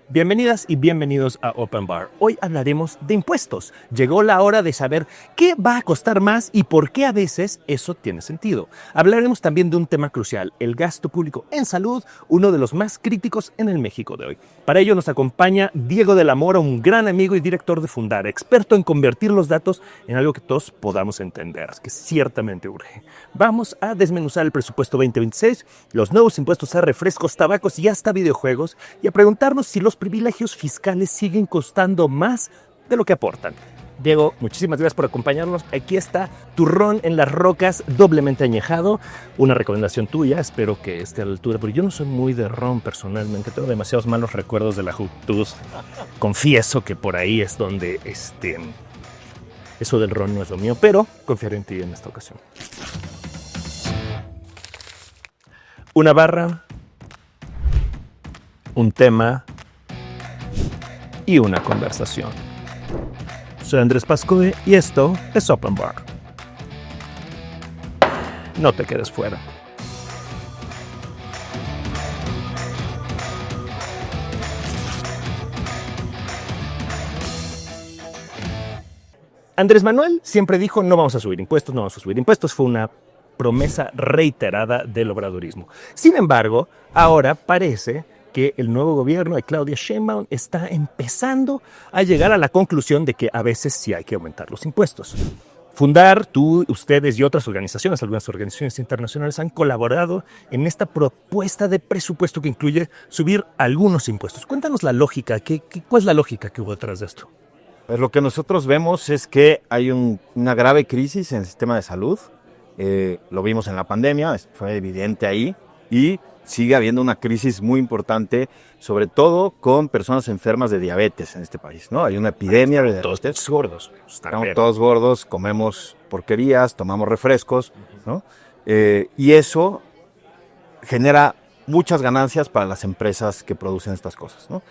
Bienvenidas y bienvenidos a Open Bar. Hoy hablaremos de impuestos. Llegó la hora de saber qué va a costar más y por qué a veces eso tiene sentido. Hablaremos también de un tema crucial, el gasto público en salud, uno de los más críticos en el México de hoy. Para ello nos acompaña Diego de la Mora, un gran amigo y director de Fundar, experto en convertir los datos en algo que todos podamos entender, que ciertamente urge. Vamos a desmenuzar el presupuesto 2026, los nuevos impuestos a refrescos, tabacos y hasta videojuegos y a preguntarnos si los privilegios fiscales siguen costando más de lo que aportan. Diego, muchísimas gracias por acompañarnos. Aquí está turrón en las rocas, doblemente añejado. Una recomendación tuya, espero que esté a la altura, porque yo no soy muy de ron personalmente. Tengo demasiados malos recuerdos de la juventud. Confieso que por ahí es donde eso del ron no es lo mío, pero confiaré en ti en esta ocasión. Una barra, un tema y una conversación. Soy Andrés Pascue y esto es Open Bar. No te quedes fuera. Andrés Manuel siempre dijo no vamos a subir impuestos, no vamos a subir impuestos. Fue una promesa reiterada del obradorismo. Sin embargo, ahora parece que el nuevo gobierno de Claudia Sheinbaum está empezando a llegar a la conclusión de que a veces sí hay que aumentar los impuestos. Fundar, tú, ustedes y otras organizaciones, algunas organizaciones internacionales han colaborado en esta propuesta de presupuesto que incluye subir algunos impuestos. Cuéntanos la lógica, ¿cuál es la lógica que hubo detrás de esto? Pues lo que nosotros vemos es que hay una grave crisis en el sistema de salud. Lo vimos en la pandemia, fue evidente ahí, y sigue habiendo una crisis muy importante, sobre todo con personas enfermas de diabetes en este país, ¿no? Hay una epidemia de diabetes. Todos gordos. Estamos todos gordos, comemos porquerías, tomamos refrescos, ¿no? Y eso genera muchas ganancias para las empresas que producen estas cosas, ¿no?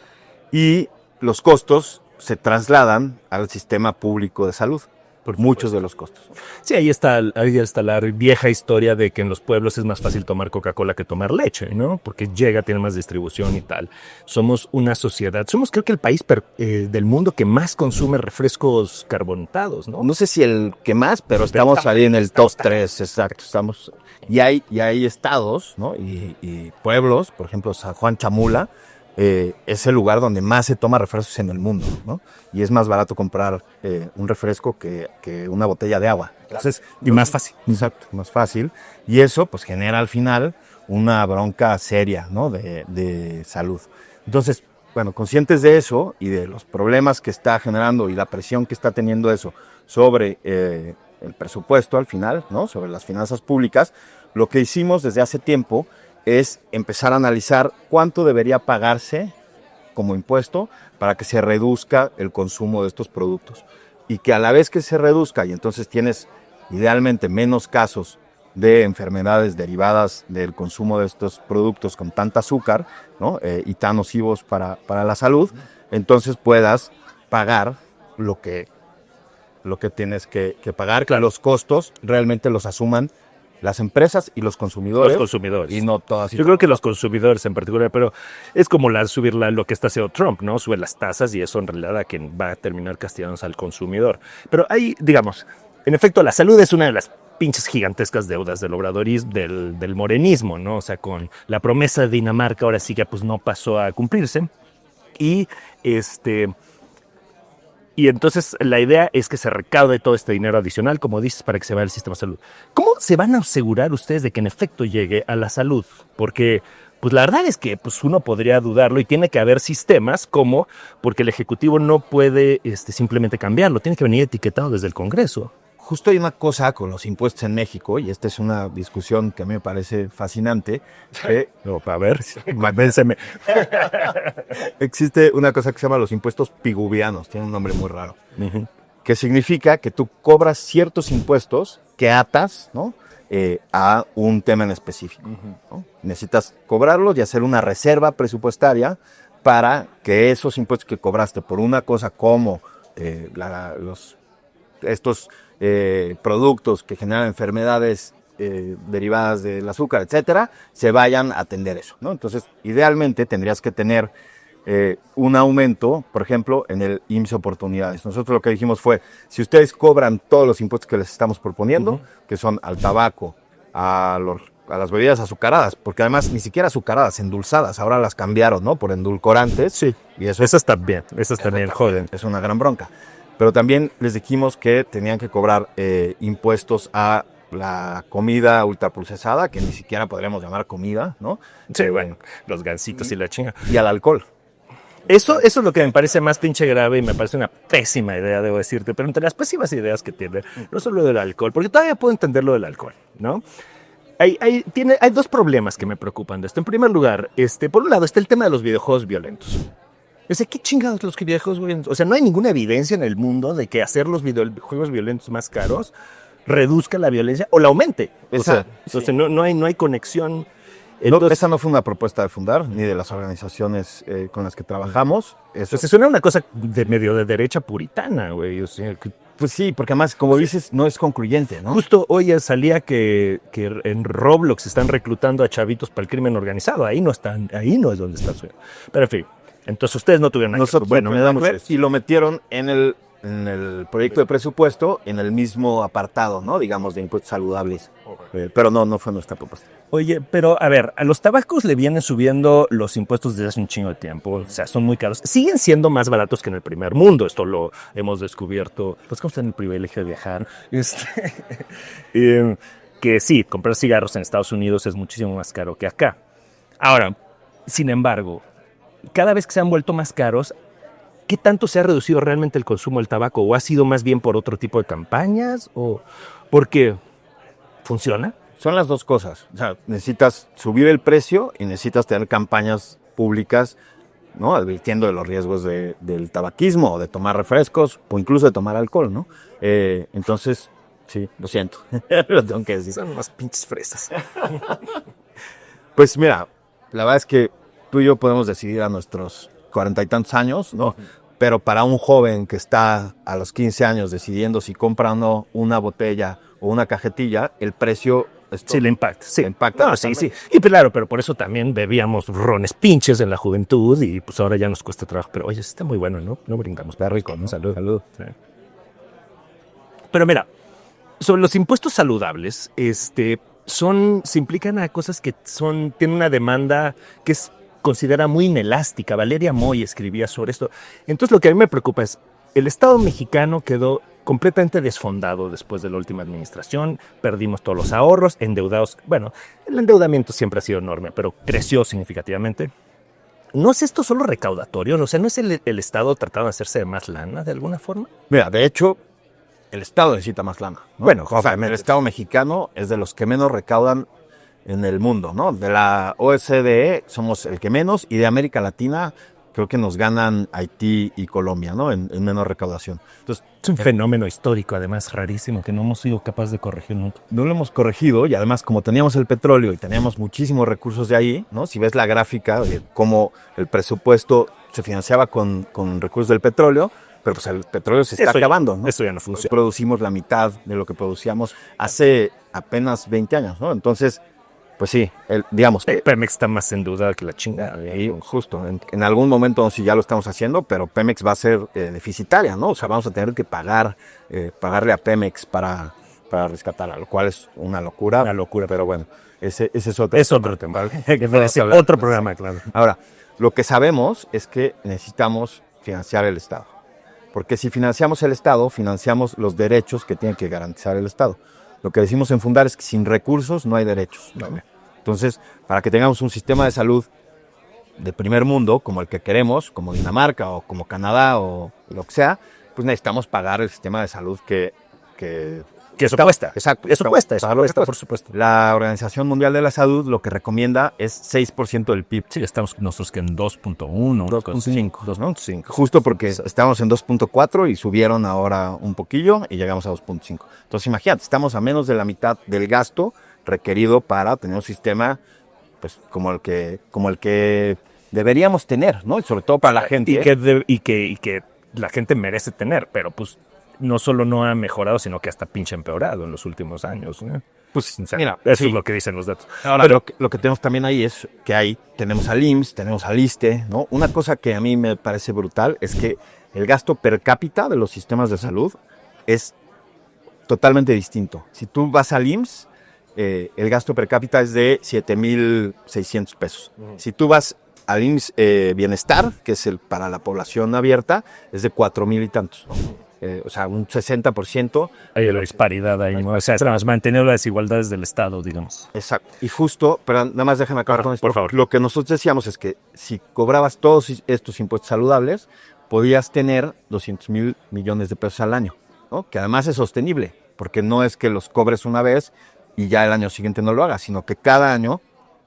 Y los costos se trasladan al sistema público de salud. Por muchos de los costos. Sí, ahí está la vieja historia de que en los pueblos es más fácil tomar Coca-Cola que tomar leche, ¿no? Porque tiene más distribución y tal. Somos una sociedad, creo que el país del mundo que más consume refrescos carbonatados, ¿no? No sé si el que más, pero estamos ahí en el top 3, exacto. Y hay estados, ¿no? Y pueblos, por ejemplo, San Juan Chamula, es el lugar donde más se toma refrescos en el mundo, ¿no? Y es más barato comprar un refresco que una botella de agua. Entonces, y más fácil. Exacto, más fácil. Y eso pues genera al final una bronca seria, ¿no? de salud. Entonces, bueno, conscientes de eso y de los problemas que está generando y la presión que está teniendo eso sobre el presupuesto al final, ¿no? Sobre las finanzas públicas, lo que hicimos desde hace tiempo es empezar a analizar cuánto debería pagarse como impuesto para que se reduzca el consumo de estos productos. Y que a la vez que se reduzca y entonces tienes idealmente menos casos de enfermedades derivadas del consumo de estos productos con tanta azúcar, ¿no? Y tan nocivos para la salud, entonces puedas pagar lo que tienes que pagar, que los costos realmente los asuman las empresas y los consumidores. Los consumidores. Y no todas. Yo creo que los consumidores en particular, pero es como subir lo que está haciendo Trump, ¿no? Sube las tasas y eso en realidad a quien va a terminar castigando al consumidor. Pero ahí, digamos, en efecto, la salud es una de las pinches gigantescas deudas del obradorismo, del morenismo, ¿no? O sea, con la promesa de Dinamarca ahora sí que pues no pasó a cumplirse. Y entonces la idea es que se recaude todo este dinero adicional, como dices, para que se vaya al sistema de salud. ¿Cómo se van a asegurar ustedes de que en efecto llegue a la salud? Porque pues la verdad es que pues uno podría dudarlo y tiene que haber sistemas porque el Ejecutivo no puede simplemente cambiarlo, tiene que venir etiquetado desde el Congreso. Justo hay una cosa con los impuestos en México, y esta es una discusión que a mí me parece fascinante. No, a ver, vénseme. Existe una cosa que se llama los impuestos piguvianos, tiene un nombre muy raro, que significa que tú cobras ciertos impuestos que atas, ¿no? A un tema en específico, ¿no? Necesitas cobrarlos y hacer una reserva presupuestaria para que esos impuestos que cobraste por una cosa como estos productos que generan enfermedades derivadas del azúcar, etcétera, se vayan a atender eso, ¿no? Entonces, idealmente tendrías que tener un aumento, por ejemplo, en el IMSS Oportunidades. Nosotros lo que dijimos fue, si ustedes cobran todos los impuestos que les estamos proponiendo, que son al tabaco, a las bebidas azucaradas, porque además ni siquiera azucaradas, endulzadas, ahora las cambiaron, ¿no? Por endulcorantes. Sí, y eso esas también joden. es una gran bronca. Pero también les dijimos que tenían que cobrar impuestos a la comida ultraprocesada, que ni siquiera podríamos llamar comida, ¿no? Sí, bueno, los gansitos y la chinga. Y al alcohol. Eso es lo que me parece más pinche grave y me parece una pésima idea, debo decirte. Pero entre las pésimas ideas que tiene, no solo del alcohol, porque todavía puedo entender lo del alcohol, ¿no? Hay dos problemas que me preocupan de esto. En primer lugar, por un lado está el tema de los videojuegos violentos. ¿Qué chingados los videojuegos violentos? O sea, no hay ninguna evidencia en el mundo de que hacer los videojuegos violentos más caros reduzca la violencia o la aumente. Entonces no hay conexión. Entonces, esa no fue una propuesta de Fundar, ni de las organizaciones con las que trabajamos. Eso suena una cosa de medio de derecha puritana, güey. O sea, pues sí, porque además, como dices, no es concluyente, ¿no? Justo hoy salía que en Roblox están reclutando a chavitos para el crimen organizado. Ahí no es donde está su... Pero en fin, entonces ustedes no tuvieron nada. Nosotros, bueno, me damos y lo metieron en el proyecto de presupuesto, en el mismo apartado, ¿no? Digamos, de impuestos saludables. Pero no fue nuestra propuesta. Oye, pero a ver, a los tabacos le vienen subiendo los impuestos desde hace un chingo de tiempo. O sea, son muy caros. Siguen siendo más baratos que en el primer mundo. Esto lo hemos descubierto. Pues como está en el privilegio de viajar. Que sí, comprar cigarros en Estados Unidos es muchísimo más caro que acá. Ahora, sin embargo, cada vez que se han vuelto más caros, ¿qué tanto se ha reducido realmente el consumo del tabaco? ¿O ha sido más bien por otro tipo de campañas? ¿O porque funciona? Son las dos cosas. O sea, necesitas subir el precio y necesitas tener campañas públicas, ¿no? Advirtiendo de los riesgos del tabaquismo, o de tomar refrescos, o incluso de tomar alcohol, ¿no? Entonces, sí, lo siento. Lo tengo que decir. Son unas pinches fresas. Pues mira, la verdad es que tú y yo podemos decidir a nuestros 40 y tantos años, ¿no? Pero para un joven que está a los 15 años decidiendo si compra o no una botella o una cajetilla, el precio... Sí, le impacta. Sí, le impacta. No, sí. Y claro, pero por eso también bebíamos rones pinches en la juventud y pues ahora ya nos cuesta trabajo. Pero oye, está muy bueno, ¿no? No brindamos. Está rico, ¿no? Salud. Sí. Pero mira, sobre los impuestos saludables, se implican a cosas que tienen una demanda que es considera muy inelástica. Valeria Moy escribía sobre esto. Entonces lo que a mí me preocupa es, el Estado mexicano quedó completamente desfondado después de la última administración, perdimos todos los ahorros, endeudados. Bueno, el endeudamiento siempre ha sido enorme, pero creció significativamente. ¿No es esto solo recaudatorio? O sea, ¿no es el Estado tratando de hacerse de más lana de alguna forma? Mira, de hecho, el Estado necesita más lana, ¿no? Bueno, o sea, el Estado mexicano es de los que menos recaudan en el mundo, ¿no? De la OCDE somos el que menos, y de América Latina creo que nos ganan Haití y Colombia, ¿no? En menos recaudación. Entonces, es un fenómeno histórico, además, rarísimo, que no hemos sido capaces de corregir nunca. No lo hemos corregido, y además, como teníamos el petróleo y teníamos muchísimos recursos de ahí, ¿no? Si ves la gráfica de cómo el presupuesto se financiaba con recursos del petróleo, pero pues el petróleo se está acabando, ¿no? Eso ya no funciona. Producimos la mitad de lo que producíamos hace apenas 20 años, ¿no? Entonces, pues sí, digamos... Pemex está más endeudada que la chingada. Y justo, en algún momento sí ya lo estamos haciendo, pero Pemex va a ser deficitaria, ¿no? O sea, vamos a tener que pagarle a Pemex para rescatarla, lo cual es una locura. Una locura. Pero bueno, ese es otro tema. Otro programa, claro. Ahora, lo que sabemos es que necesitamos financiar el Estado. Porque si financiamos el Estado, financiamos los derechos que tiene que garantizar el Estado. Lo que decimos en Fundar es que sin recursos no hay derechos, ¿no? Entonces, para que tengamos un sistema de salud de primer mundo, como el que queremos, como Dinamarca o como Canadá o lo que sea, pues necesitamos pagar el sistema de salud que eso cuesta. Exacto. Eso cuesta, por supuesto. La Organización Mundial de la Salud lo que recomienda es 6% del PIB. Sí, estamos nosotros que en 2.1, 2.5, ¿no? Justo porque estábamos en 2.4 y subieron ahora un poquillo y llegamos a 2.5. Entonces imagínate, estamos a menos de la mitad del gasto requerido para tener un sistema pues como el que deberíamos tener, ¿no? Y sobre todo para la gente. Y que la gente merece tener, pero pues no solo no ha mejorado, sino que hasta pinche empeorado en los últimos años, ¿no? Pues, O sea, mira, eso sí. es lo que dicen los datos. Ahora, Pero- lo que tenemos también ahí es que tenemos al IMSS, tenemos al ISSSTE, ¿no? Una cosa que a mí me parece brutal es que el gasto per cápita de los sistemas de salud es totalmente distinto. Si tú vas al IMSS, el gasto per cápita es de 7,600 pesos. Si tú vas al IMSS Bienestar, que es el para la población abierta, es de 4,000 y tantos. O sea, un 60%. Hay la disparidad ahí, ¿no? O sea, es nada más mantener las desigualdades del Estado, digamos. Exacto. Y justo, pero nada más déjame acabar con esto. Por favor. Lo que nosotros decíamos es que si cobrabas todos estos impuestos saludables, podías tener 200,000 millones de pesos al año, ¿no? Que además es sostenible, porque no es que los cobres una vez y ya el año siguiente no lo hagas, sino que cada año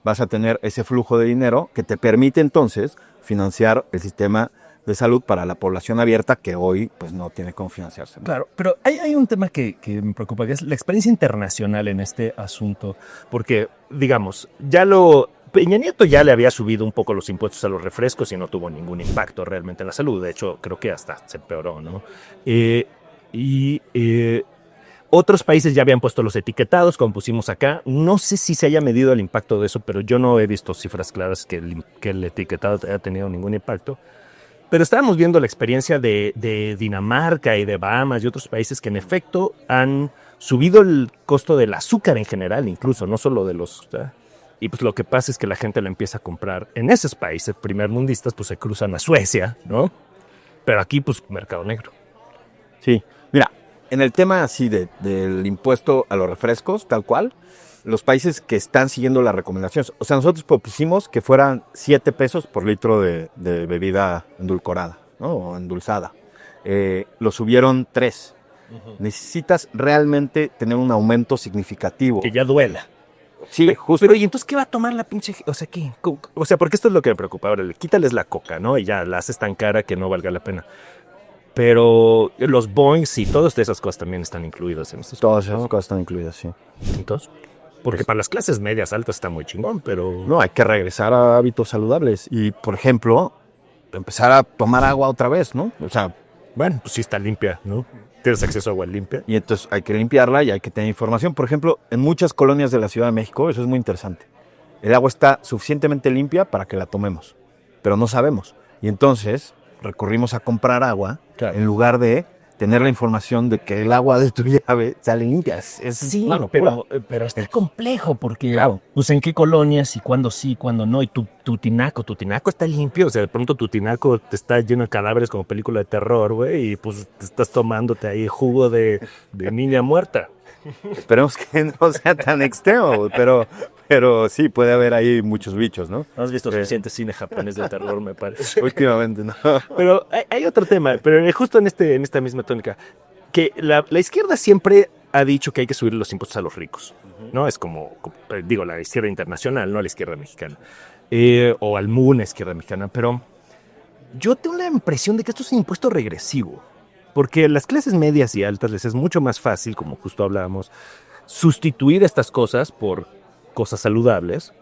vas a tener ese flujo de dinero que te permite entonces financiar el sistema de salud para la población abierta que hoy pues no tiene cómo financiarse, ¿no? Claro, pero hay un tema que me preocupa, que es la experiencia internacional en este asunto, porque, digamos, Peña Nieto ya le había subido un poco los impuestos a los refrescos y no tuvo ningún impacto realmente en la salud. De hecho, creo que hasta se empeoró, ¿no? Otros países ya habían puesto los etiquetados, como pusimos acá. No sé si se haya medido el impacto de eso, pero yo no he visto cifras claras que el etiquetado haya tenido ningún impacto. Pero estábamos viendo la experiencia de Dinamarca y de Bahamas y otros países que en efecto han subido el costo del azúcar en general, incluso, no solo de los... ¿sabes? Y pues lo que pasa es que la gente lo empieza a comprar en esos países primermundistas, pues se cruzan a Suecia, ¿no? Pero aquí, pues, mercado negro. Sí, mira, en el tema así del impuesto a los refrescos, tal cual, los países que están siguiendo las recomendaciones, o sea, nosotros propusimos que fueran 7 pesos por litro de bebida endulcorada, ¿no? O endulzada. Lo subieron 3. Necesitas realmente tener un aumento significativo. Que ya duela. Sí, justo. Pero, ¿y entonces qué va a tomar la pinche... O sea, ¿qué? O sea, porque esto es lo que me preocupa. Ahora, quítales la coca, ¿no? Y ya la haces tan cara que no valga la pena. Pero los Boeings y todas esas cosas también están incluidas en estos. Todas esas cosas están incluidas, sí. Entonces, porque para las clases medias altas está muy chingón, pero... No, hay que regresar a hábitos saludables. Y, por ejemplo, empezar a tomar agua otra vez, ¿no? O sea, Bueno, pues sí está limpia, ¿no? Tienes acceso a agua limpia. y entonces hay que limpiarla y hay que tener información. Por ejemplo, en muchas colonias de la Ciudad de México, eso es muy interesante. El agua está suficientemente limpia para que la tomemos, pero no sabemos. Y entonces recurrimos a comprar agua en lugar de tener la información de que el agua de tu llave sale limpia. Sí, una locura. pero está complejo porque, claro, pues en qué colonias y cuándo sí, cuándo no. Y tu tinaco está limpio. O sea, de pronto tu tinaco te está lleno de cadáveres como película de terror, güey. Y pues te estás tomándote ahí jugo de niña muerta. Esperemos que no sea tan extremo, güey, pero sí puede haber ahí muchos bichos, ¿no? No has visto suficiente cine japonés de terror, me parece. Últimamente, ¿no? Pero hay otro tema, pero justo en esta misma tónica, que la izquierda siempre ha dicho que hay que subir los impuestos a los ricos, ¿no? Es como, digo, la izquierda internacional, no la izquierda mexicana, o al MUN, la izquierda mexicana, pero yo tengo la impresión de que esto es un impuesto regresivo, porque a las clases medias y altas les es mucho más fácil, como justo hablábamos, sustituir estas cosas por cosas saludables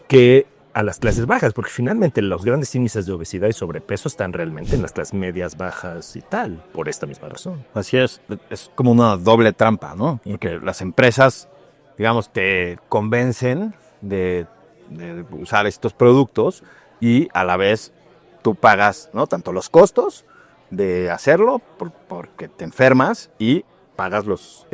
que a las clases bajas, porque finalmente los grandes índices de obesidad y sobrepeso están realmente en las clases medias, bajas y tal, por esta misma razón. Así es como una doble trampa, ¿no? Porque las empresas, digamos, te convencen de usar estos productos y a la vez tú pagas, ¿no? Tanto los costos de hacerlo porque te enfermas y pagas los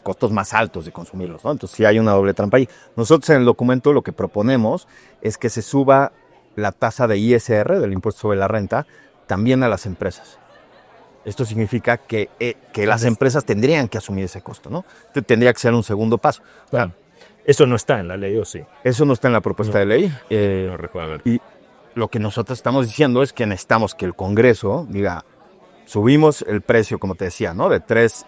costos más altos de consumirlos, ¿no? Entonces sí hay una doble trampa ahí. Nosotros en el documento lo que proponemos es que se suba la tasa de ISR, del impuesto sobre la renta, también a las empresas. Esto significa que las empresas tendrían que asumir ese costo, ¿no? Entonces, tendría que ser un segundo paso. Claro. Eso no está en la ley, ¿o sí? Eso no está en la propuesta de ley. No recuerdo. Y lo que nosotros estamos diciendo es que necesitamos que el Congreso diga, subimos el precio, como te decía, ¿no? De 3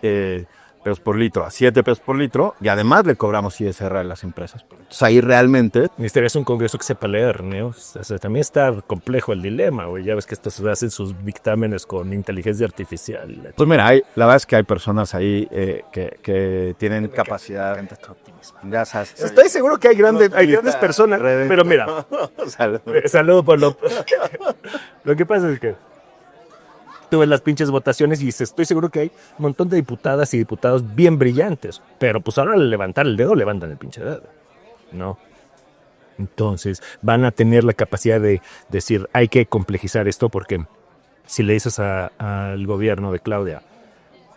pesos por litro a 7 pesos por litro y además le cobramos ISR a las empresas. Entonces ahí realmente... Necesitarías un Congreso que sepa leer, ¿no? O sea, también está complejo el dilema, güey. Ya ves que estos hacen sus dictámenes con inteligencia artificial. Pues mira, la verdad es que hay personas ahí que tienen capacidad... Ya sabes. Estoy seguro que hay grandes personas, pero mira, saludo por lo que pasa es que Tú ves las pinches votaciones y dices, estoy seguro que hay un montón de diputadas y diputados bien brillantes. Pero pues ahora al levantar el dedo, levantan el pinche dedo. ¿No? Entonces van a tener la capacidad de decir, hay que complejizar esto porque si le dices al gobierno de Claudia,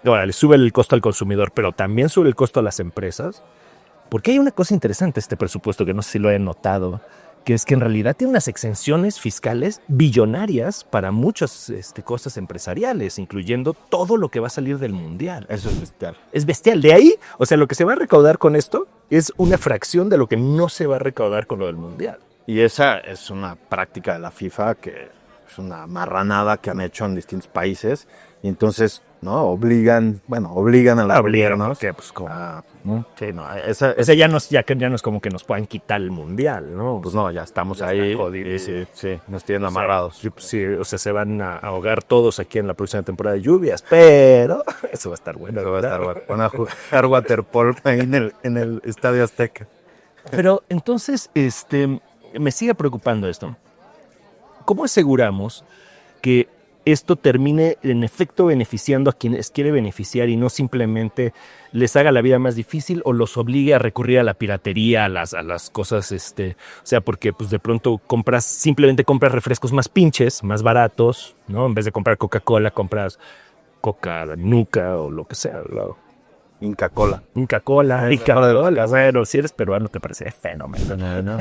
ahora le sube el costo al consumidor, pero también sube el costo a las empresas, porque hay una cosa interesante este presupuesto que no sé si lo hayan notado, que es que en realidad tiene unas exenciones fiscales billonarias para muchas cosas empresariales, incluyendo todo lo que va a salir del mundial. Eso es bestial. Es bestial. De ahí, o sea, lo que se va a recaudar con esto es una fracción de lo que no se va a recaudar con lo del mundial. Y esa es una práctica de la FIFA que es una marranada que han hecho en distintos países. Y entonces, ¿no? Obligan a los gobiernos Que, pues, como, ¿no? sí, no, o sea, ya no es como que nos puedan quitar el mundial, ¿no? Pues no, ya estamos Ya ahí. está jodido. Sí, nos tienen amarrados. Sí, o sea, se van a ahogar todos aquí en la próxima temporada de lluvias, pero eso va a estar bueno. Eso va a estar bueno. Van a jugar waterpolo ahí en el Estadio Azteca. Pero entonces, me sigue preocupando esto. ¿Cómo aseguramos que esto termine en efecto beneficiando a quienes quiere beneficiar y no simplemente les haga la vida más difícil o los obligue a recurrir a la piratería, a las cosas, o sea, porque pues de pronto simplemente compras refrescos más pinches, más baratos, ¿no? En vez de comprar Coca-Cola, compras Coca Nuca o lo que sea, ¿no? Inca Cola. Inca Cola, casero, si eres peruano te parece fenomenal, ¿no?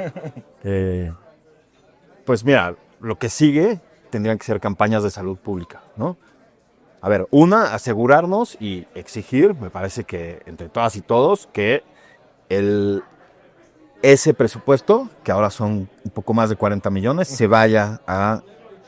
Pues mira, lo que sigue tendrían que ser campañas de salud pública, ¿no? A ver, asegurarnos y exigir, me parece que entre todas y todos, que ese presupuesto, que ahora son un poco más de 40 millones, se vaya a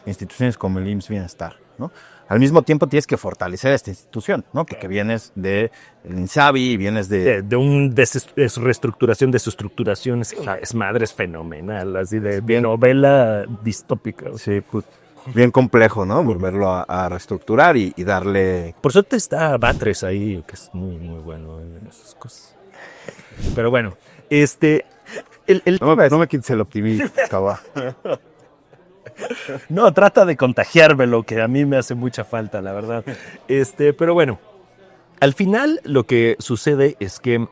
instituciones como el IMSS Bienestar, ¿no? Al mismo tiempo tienes que fortalecer esta institución, ¿no? Porque vienes del INSABI y vienes de un reestructuración de su estructuración, es madre, es fenomenal, así de bien, novela distópica. Sí, bien complejo, ¿no? Volverlo a reestructurar y darle... Por suerte está Batres ahí, que es muy, muy bueno en esas cosas. Pero bueno, No me quites el optimismo, cabrón. No, trata de contagiarme, lo que a mí me hace mucha falta, la verdad. Pero bueno, al final lo que sucede es que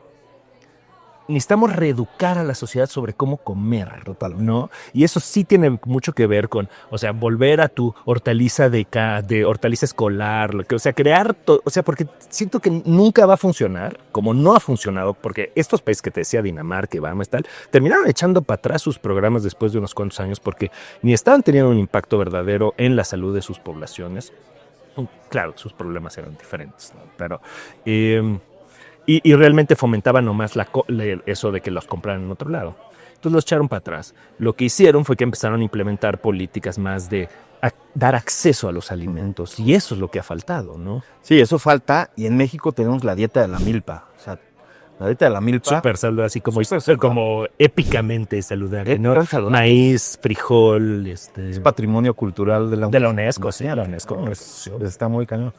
necesitamos reeducar a la sociedad sobre cómo comer, ¿no? Y eso sí tiene mucho que ver con, o sea, volver a tu hortaliza de hortaliza escolar, o sea, crear, o sea, porque siento que nunca va a funcionar, como no ha funcionado, porque estos países que te decía, Dinamarca, Bahamas, tal, terminaron echando para atrás sus programas después de unos cuantos años porque ni estaban teniendo un impacto verdadero en la salud de sus poblaciones. Claro, sus problemas eran diferentes, ¿no? Pero... Y realmente fomentaba nomás eso de que los compraran en otro lado. Entonces los echaron para atrás. Lo que hicieron fue que empezaron a implementar políticas más de dar acceso a los alimentos. Y eso es lo que ha faltado, ¿no? Sí, eso falta. Y en México tenemos la dieta de la milpa. O sea, la dieta de la milpa... Súper saludable, así como épicamente saludable, ¿no? Maíz, frijol... Es patrimonio cultural de la UNESCO, sí, la UNESCO. Está muy cañón.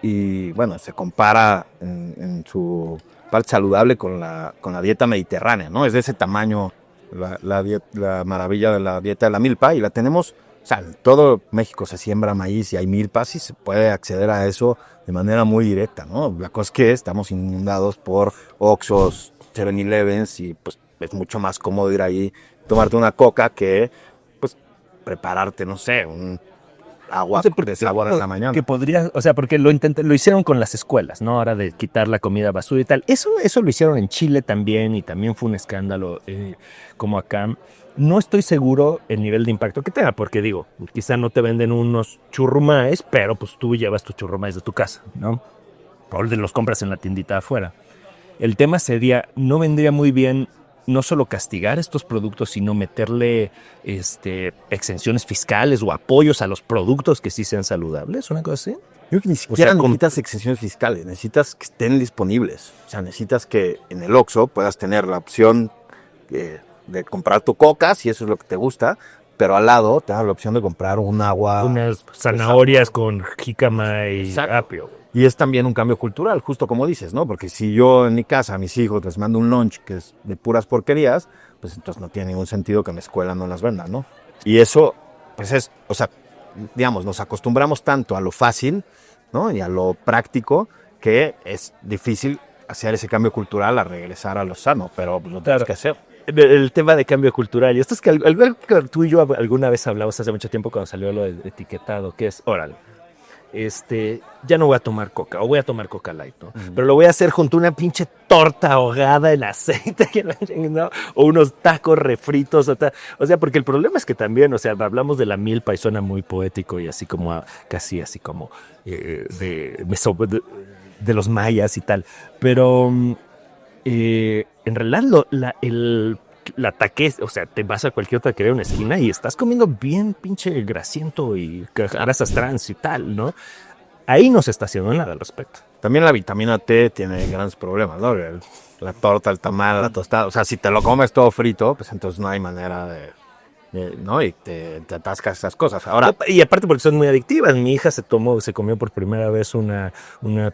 Y bueno, se compara en su parte saludable con la dieta mediterránea, ¿no? Es de ese tamaño la maravilla de la dieta de la milpa y la tenemos, o sea, en todo México se siembra maíz y hay milpas y se puede acceder a eso de manera muy directa, ¿no? La cosa es que estamos inundados por Oxxos, 7-Elevens y pues es mucho más cómodo ir ahí, tomarte una coca que pues prepararte, no sé, un agua de sabor en la mañana. Que podría, o sea, porque lo hicieron con las escuelas, ¿no? Ahora de quitar la comida basura y tal. Eso lo hicieron en Chile también y también fue un escándalo como acá. No estoy seguro el nivel de impacto que tenga, porque digo, quizá no te venden unos churrumais, pero pues tú llevas tus churrumais de tu casa, ¿no? O los compras en la tiendita afuera. El tema sería, no vendría muy bien no solo castigar estos productos, sino meterle exenciones fiscales o apoyos a los productos que sí sean saludables, una cosa así. Yo creo que ni siquiera necesitas exenciones fiscales, necesitas que estén disponibles. O sea, necesitas que en el Oxxo puedas tener la opción de comprar tu coca, si eso es lo que te gusta, pero al lado te da la opción de comprar un agua. Unas zanahorias con jícama y apio. Y es también un cambio cultural, justo como dices, ¿no? Porque si yo en mi casa a mis hijos les mando un lunch que es de puras porquerías, pues entonces no tiene ningún sentido que en la escuela no las vendan, ¿no? Y eso, pues o sea, digamos, nos acostumbramos tanto a lo fácil, ¿no? Y a lo práctico, que es difícil hacer ese cambio cultural a regresar a lo sano, pero pues, lo tienes que hacer. El tema de cambio cultural, y esto es que algo que tú y yo alguna vez hablamos hace mucho tiempo cuando salió lo del etiquetado, que es, órale, ya no voy a tomar coca, o voy a tomar coca light, ¿no? Pero lo voy a hacer junto a una pinche torta ahogada en aceite, ¿no? O unos tacos refritos, o sea, porque el problema es que también, o sea, hablamos de la milpa y suena muy poético y así como, casi así como de los mayas y tal, pero en realidad la taquez, o sea, te vas a cualquier otra taquería en una esquina y estás comiendo bien pinche grasiento y grasas trans y tal, ¿no? Ahí no se está haciendo nada al respecto. También la vitamina T tiene grandes problemas, ¿no? La torta, el tamal, la tostada. O sea, si te lo comes todo frito, pues entonces no hay manera ¿no? Y te atascas esas cosas. Ahora, y aparte porque son muy adictivas. Mi hija se comió por primera vez una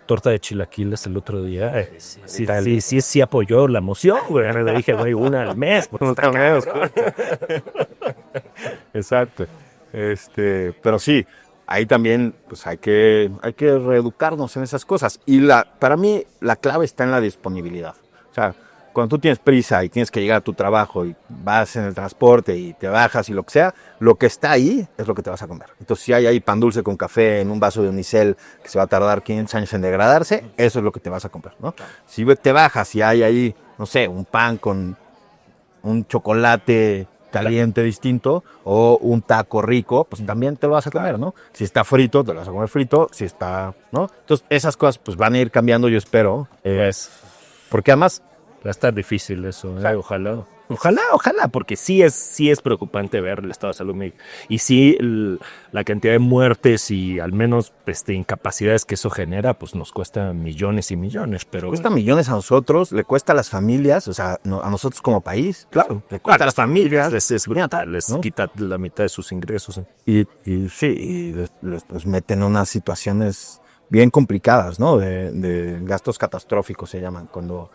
torta de chilaquiles el otro día. Sí apoyó la moción, güey. Le dije, güey, una al mes. Exacto. Pero sí, ahí también pues hay que reeducarnos en esas cosas. Y para mí la clave está en la disponibilidad. O sea, cuando tú tienes prisa y tienes que llegar a tu trabajo y vas en el transporte y te bajas y lo que sea, lo que está ahí es lo que te vas a comer. Entonces, si hay ahí pan dulce con café en un vaso de unicel que se va a tardar 500 años en degradarse, eso es lo que te vas a comprar, ¿no? Si te bajas y hay ahí, no sé, un pan con un chocolate caliente distinto o un taco rico, pues también te lo vas a comer, ¿no? Si está frito, te lo vas a comer frito, si está, ¿no? Entonces, esas cosas pues van a ir cambiando, yo espero. Porque además va a estar difícil eso, Ojalá, porque sí es preocupante ver el estado de salud y sí la cantidad de muertes y al menos incapacidades que eso genera, pues nos cuesta millones y millones. Pero cuesta millones a nosotros, le cuesta a las familias, o sea, a nosotros como país, claro, le cuesta a las familias, les ¿no? Quita la mitad de sus ingresos. Y les meten en unas situaciones bien complicadas, ¿no? De gastos catastróficos se llaman, cuando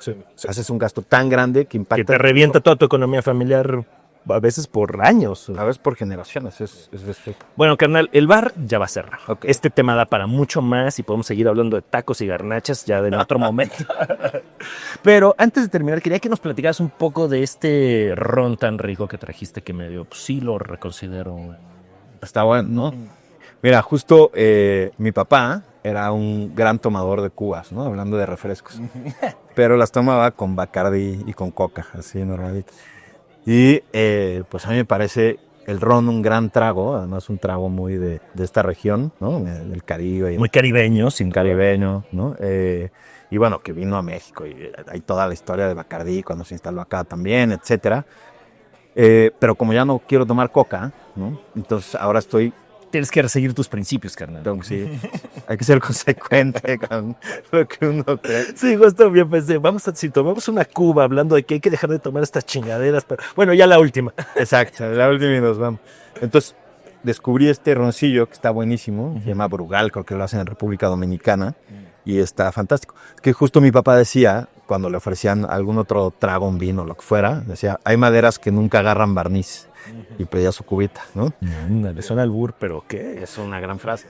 haces un gasto tan grande que impacta... Que te revienta toda tu economía familiar, a veces por años. A veces por generaciones. Bueno, carnal, el bar ya va a cerrar. Okay. Este tema da para mucho más y podemos seguir hablando de tacos y garnachas ya en otro momento. Pero antes de terminar, quería que nos platicaras un poco de este ron tan rico que trajiste que medio, pues sí lo reconsidero. Está bueno, ¿no? Mira, justo mi papá era un gran tomador de cubas, ¿no? Hablando de refrescos. Pero las tomaba con Bacardí y con coca, así normalito. Y pues a mí me parece el ron un gran trago, además un trago muy de esta región, ¿no? Del Caribe. Muy caribeño, sin caribeño, ¿no? Y bueno, que vino a México y hay toda la historia de Bacardí cuando se instaló acá también, etcétera. Pero como ya no quiero tomar coca, ¿no? Entonces ahora tienes que seguir tus principios, carnal. Entonces, sí, hay que ser consecuente con lo que uno cree. Sí, justo bien pensé, si tomamos una cuba hablando de que hay que dejar de tomar estas chingaderas, pero bueno, ya la última. Exacto, la última y nos vamos. Entonces, descubrí este roncillo que está buenísimo, se llama Brugal, creo que lo hacen en República Dominicana, y está fantástico. Que justo mi papá decía, cuando le ofrecían algún otro trago, un vino, lo que fuera, decía, hay maderas que nunca agarran barniz. Y pedía su cubita, ¿no? Le suena albur, pero ¿qué? Es una gran frase.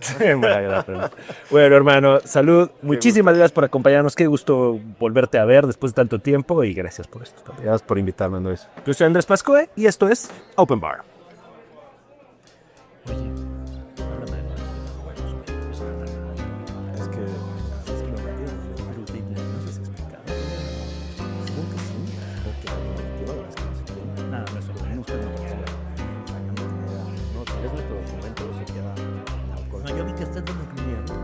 Bueno, hermano, salud. Muchísimas gracias por acompañarnos. Qué gusto volverte a ver después de tanto tiempo y gracias por esto también. Gracias por invitarme, Andrés. Yo soy Andrés Pascoe y esto es Open Bar. Yo vi que estás dando